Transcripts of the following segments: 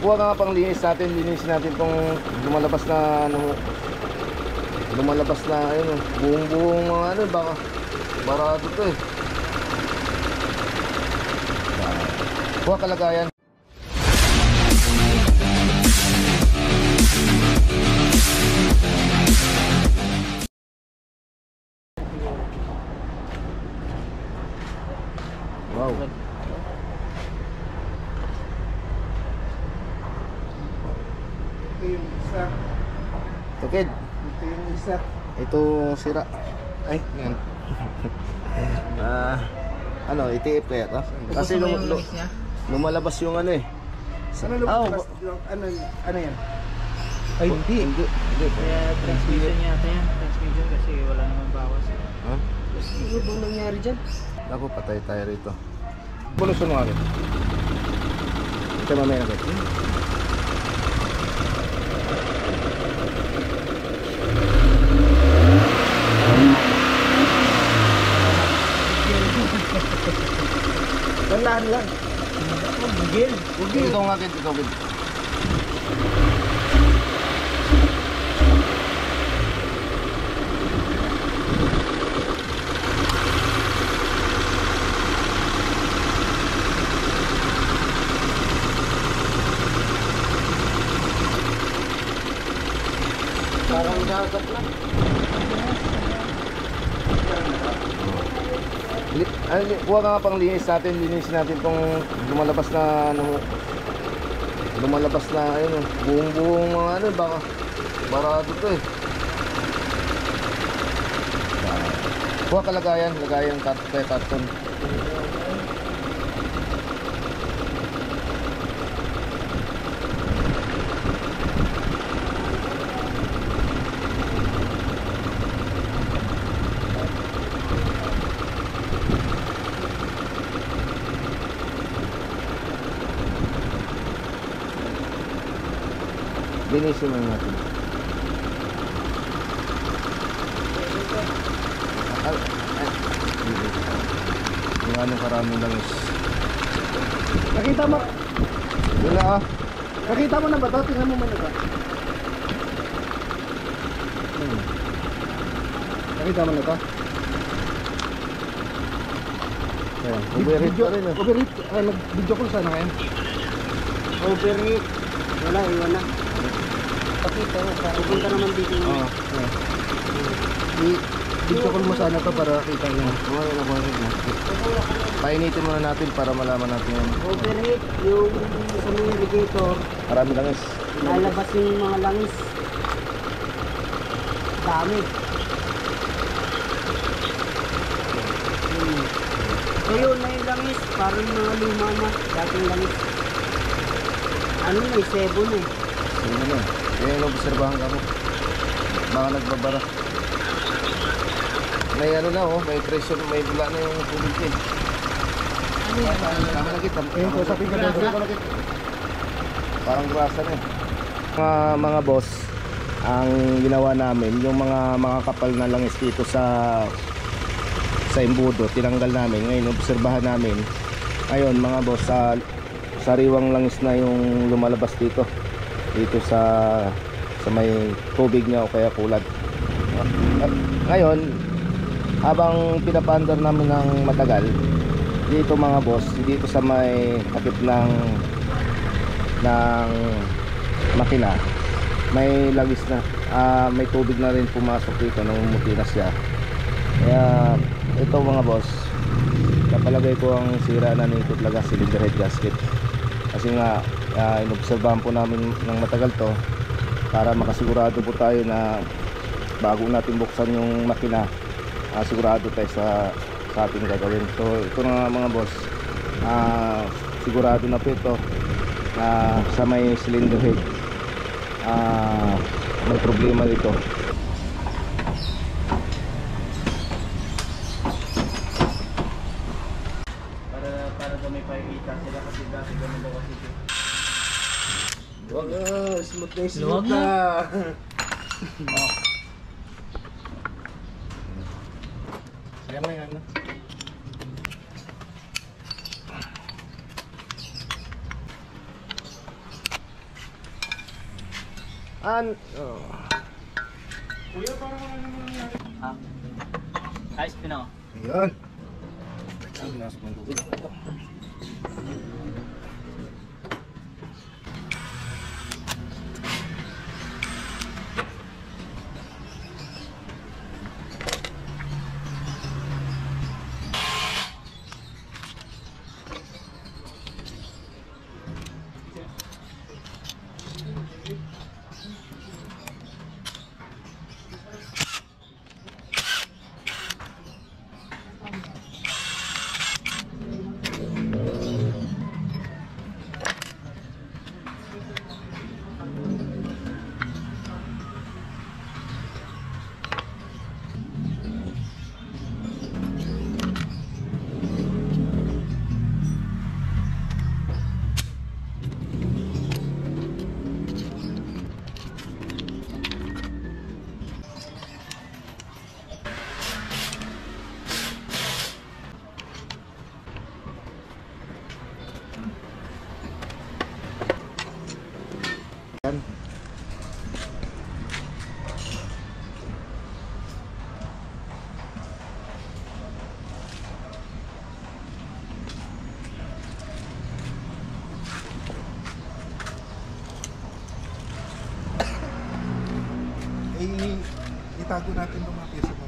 kuha ka nga pang linis natin. Linisin natin tong lumalabas na ano, lumalabas na ayun, buong mga ano, baka barado to eh. Kuha kalagayan. Wow. Ito yung isa. Tukid. Ito yung isa. Ito sira. Ay, yan. Ano, itiip kaya to? Kasi lumalabas yung ano eh. Ano lumabas? Ano yan? Ay, hindi. Kaya transmission yata yan. Transmission kasi wala naman bawas. Ha? Ano bang nangyari dyan? Ako, patay tayo rito. Bulusun mo agad. Ito mamaya agad. Dalaan lang. Bugil. Ito nga agad, ito agad. Parang dagat lang. Kuha ka nga pang linis natin. Linisin natin tong lumalabas na ano, lumalabas na ayun, buong mga ano, baka barado to eh. Kuha kalagayan, lagayan karton. Linisin mo natin. Yung anong karaming langis. Nakita mo? Wala ah. Nakita mo na ba ito? Tingnan mo man na ba? Nakita mo na ito? Ayan, overheat pa rin ah. Overheat. Ay, nag-video call sana ngayon. Overheat. Wala, iwan na. Pakita mo. Pupunta naman dito. Oo. Video call mo sana to para kita nyo. Painitin muna natin para malaman natin yan. Overheat, yung sa mga irrigator, Marami langis. lalabas yung mga langis. Dami. Tuyo na yung langis, parang mga luma na, dating langis. Ano na, sebo na eh. Sige na. Kaya obserbahan ka mo. Baka nagbabara. May ano na oh, may pressure, may bula na yung tubig eh. Ano yan? Tama na kita. Ayun ko, sabi ko na. Parang grasa na eh. Mga boss, ang ginawa namin, yung mga kapal na langis dito sa embudo, tinanggal namin. Ngayon, obserbahan namin. Ayun mga boss, sariwang langis na yung lumalabas dito sa may tubig niya o kaya kulat. Ngayon, habang pinapandar namin ng matagal dito mga boss, dito sa may takip ng makina, may langis na, may tubig na rin pumasok dito nung umuti na siya. Kaya ito mga boss, kapalagay ko ang sira na nito talaga cylinder head gasket. Kasi nga inobserbahan po namin ng matagal to para makasigurado po tayo na bago natin buksan yung makina, sigurado tayo sa ating gagawin. So ito na mga boss, sigurado na po ito sa may cylinder head may problema dito. Para daw may pakikita sila kasi dati ganun daw kasi. Wag smooth na yung Luwag smooth na. Kaya may ano. Oh. Ha? Ayos pino. Ayan. Ang pinas mo tubig. Yan. Itago natin itong mga pyesa mo.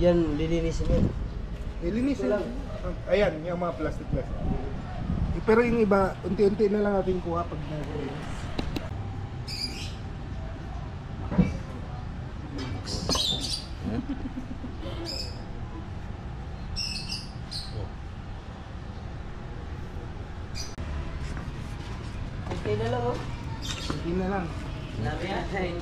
Yan, lilinisin mo. Linisin lang. Ayan, yung mga plastic. Pero yung iba, unti-unti na lang natin kuha pag nag-release. Okay na lang, oh. Hindi na lang. Labi natin.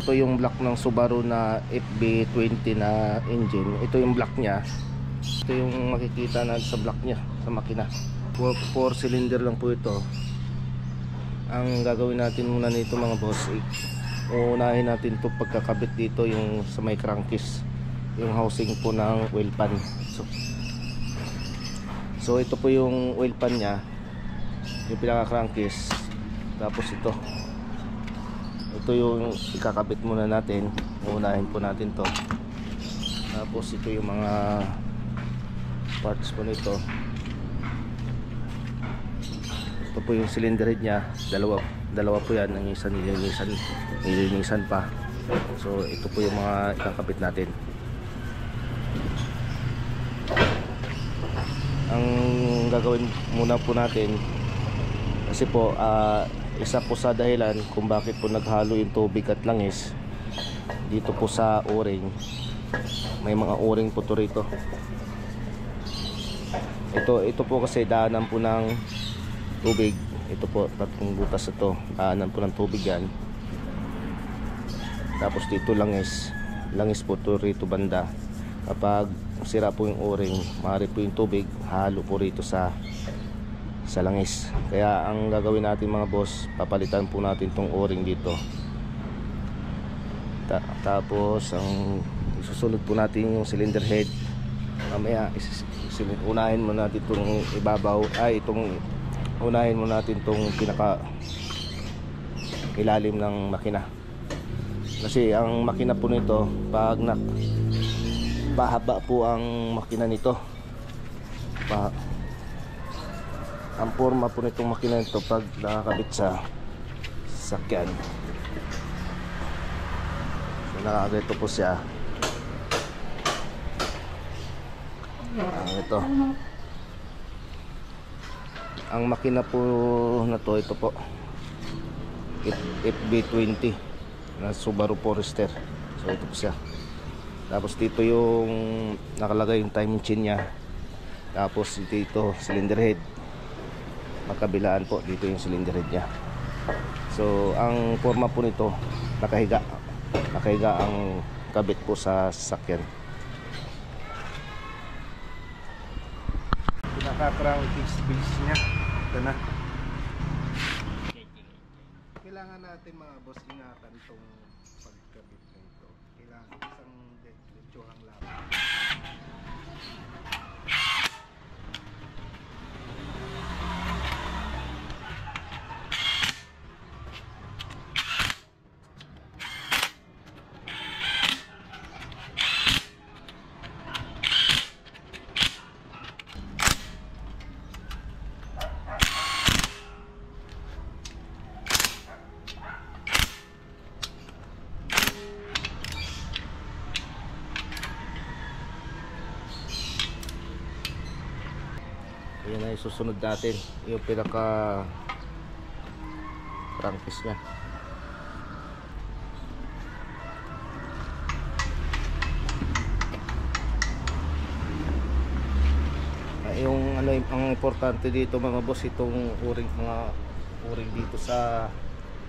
Ito yung block ng Subaru na FB20 na engine. Ito yung block niya. Ito yung makikita natin sa block niya, sa makina. 4 cylinder lang po ito. Ang gagawin natin muna nito mga boss, uunahin natin ito pagkakabit dito yung sa may crankcase, yung housing po ng oil pan. So ito po yung oil pan niya, yung pinaka crankcase. Tapos ito yung ikakabit muna natin, uunahin po natin to. Tapos ito yung mga parts po nito. Ito po yung cylinder head nya, dalawa po yan. Ang isa nilinisan pa. So ito po yung mga ikakabit natin. Ang gagawin muna po natin, kasi po isa po sa dahilan kung bakit po naghalo yung tubig at langis dito po sa o-ring, may mga o-ring po to rito. Ito po kasi daanan po ng tubig. Ito po, tatlong butas ito, daanan po ng tubig yan. Tapos dito langis po to rito banda. Kapag sira po yung o-ring, maaari po yung tubig halo po rito sa langis. Kaya ang gagawin natin mga boss, papalitan po natin tong o-ring dito. Tapos ang isusunod po natin yung cylinder head. Mamaya unahin mo natin itong ibabaw, unahin mo natin itong pinaka ilalim ng makina. Kasi ang makina po nito, pag pahaba po ang makina nito, ang forma po nitong makina nito pag nakakabit sa sasakyan. So nakakabito po siya. Ito ang makina po na to, ito po FB20 na Subaru Forester. So ito po siya. Tapos dito yung nakalagay yung timing chain nya. Tapos dito cylinder head, magkabilaan po dito yung cylinder head nya. So ang forma po nito, nakahiga ang kabit po sa sasakyan. Pinaka-crankcase base nya, ito na. kailangan natin mga boss ingatan tong pagkabit na ito. Kailangan isang detsurang lang. Yan na yung susunod natin, yung pinaka crankcase nya. Yung ano, ang importante dito mga boss, itong uring, mga uring dito sa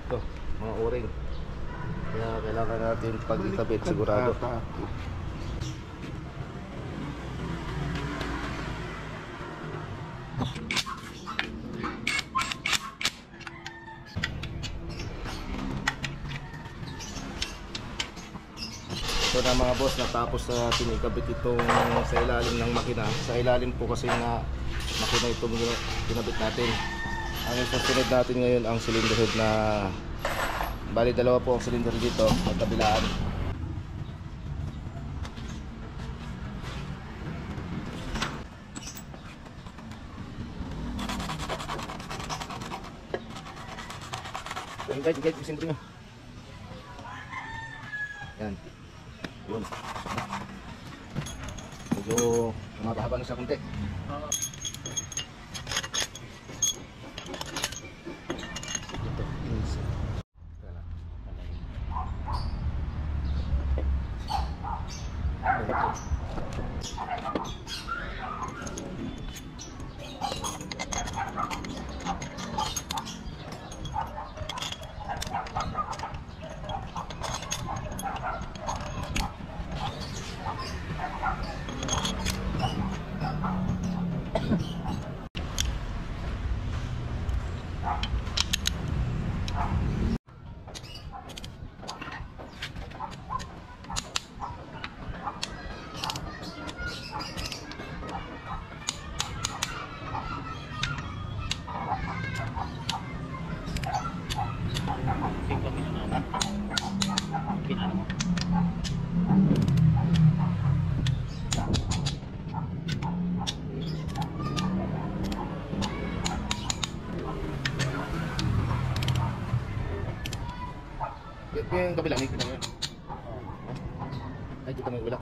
ito, mga uring. Kaya kailangan natin pag ikabit sigurado. So na mga boss, natapos na tinikabit itong sa ilalim ng makina. Sa ilalim po kasi na makina itong kinabit natin. Ang susunod natin ngayon ang cylinder head na bali dalawa po ang cylinder dito, magkabilaan. Guys, cylinder nyo. Yan. Yun. Medyo mahaba na siya kunti. Oo. Ito, ins. Yung kabila, may kita yan. Ay, dito may wala.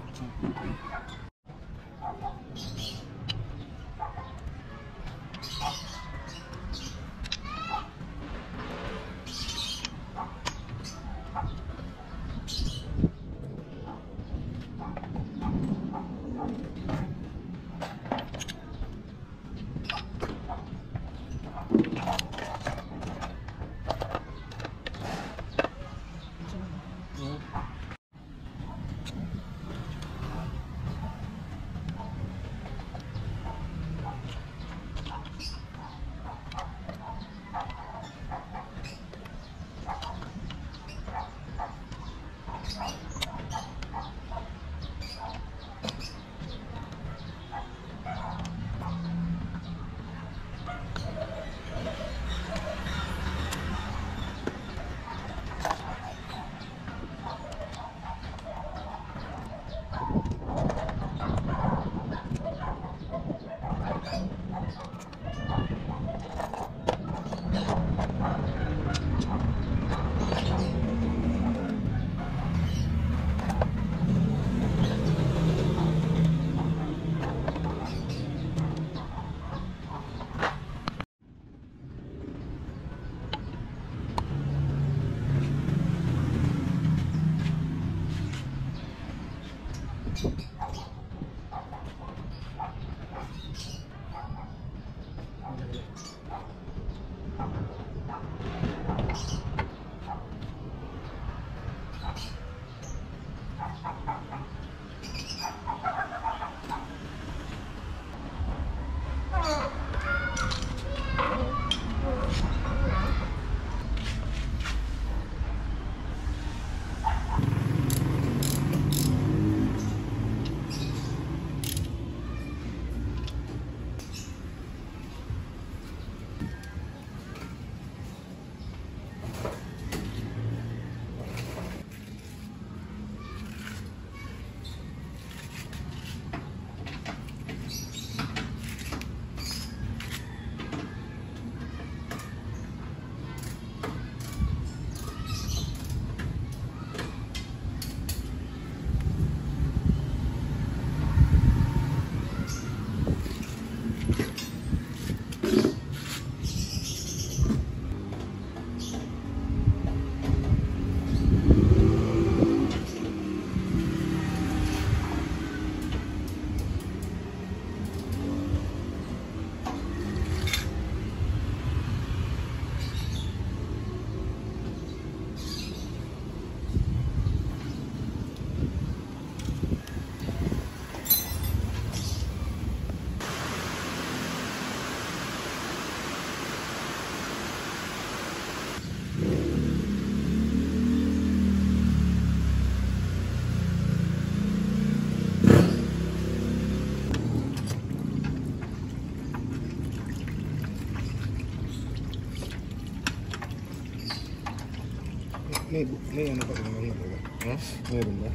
May ano pa kung mayroon ba? Huh? Mayroon ba?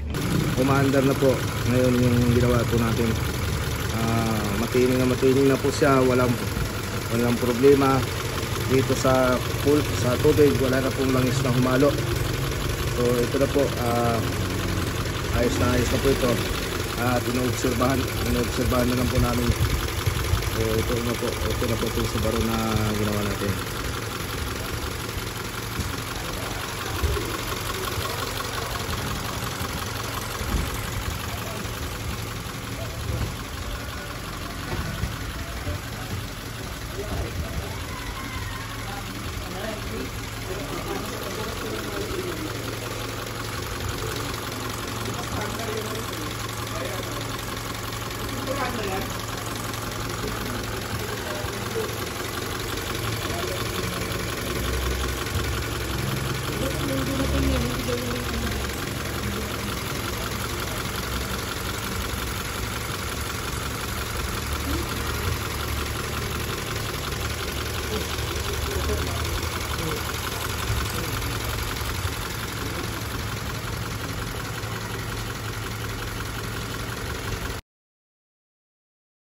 Umaandar na po ngayon yung ginawa po natin. Matining na po siya, walang problema dito sa pool, sa tubig, wala na pong langis na humalo. So ito na po, ayos na po ito at inoobserbahan na lang po namin. So ito na po itong sabaro na ginawa natin.